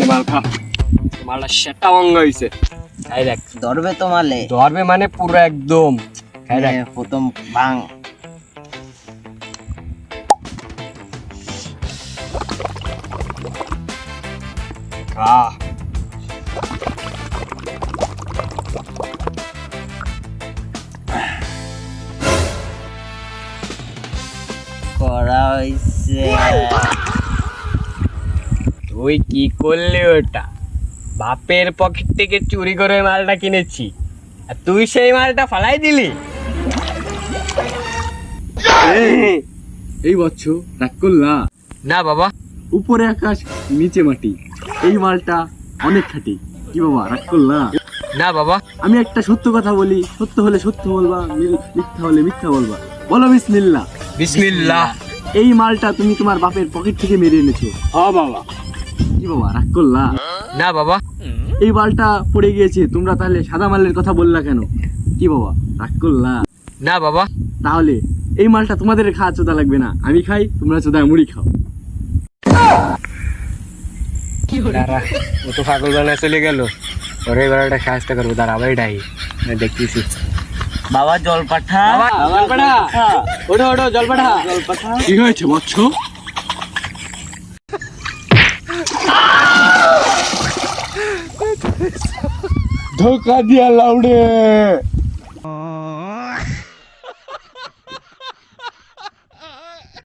মাল খা, মালটা সেটা অঙ্গ হয়েছে। খাই দেখ, ধরবে তো মালে, ধরবে মানে পুরো একদম। খাই দেখ, প্রথম ভাঙ। খা। করা হয়েছে। তুই কি করলি ওটা? বাপের পকেট থেকে চুরি করে মালটা কিনেছি, আর তুই সেই মালটা ফালাই দিলি। এই বচ্চ রাগ করলা? না বাবা, উপরে আকাশ নিচে মাটি, এই মালটা অনেক খাঁটি। কি বাবা রাগ করলা? না বাবা। আমি একটা সত্য কথা বলি, সত্য হলে সত্য বলবা, মিথ্যা হলে মিথ্যা বলবা। বলো বিসমিল্লাহ। বিসমিল্লাহ। এই মালটা তুমি তোমার বাপের পকেট থেকে মেরে এনেছো। হ্যাঁ বাবা। কি বাবা রাগ করলা? না বাবা। এই মালটা পড়ে গিয়েছে, তোমরা তাহলে সাদা মালের কথা বললা কেন? কি বাবা রাগ করলা? না বাবা। তাহলে এই মালটা তোমাদের খাওয়া চোদা লাগবে না, আমি খাই, তোমরা চোদা মুড়ি খাও। দাঁড়া, ও তো পাগল বানায় চলে গেল, ওরে এবার একটা সাহায্য করবো। দাঁড়া ভাই ডাই দেখতেছি। বাবা জল পাঠা, ওঠো ওঠো, জল পাঠা। কি হয়েছে বচ্চ? ধোকা দিয়া লাউডে।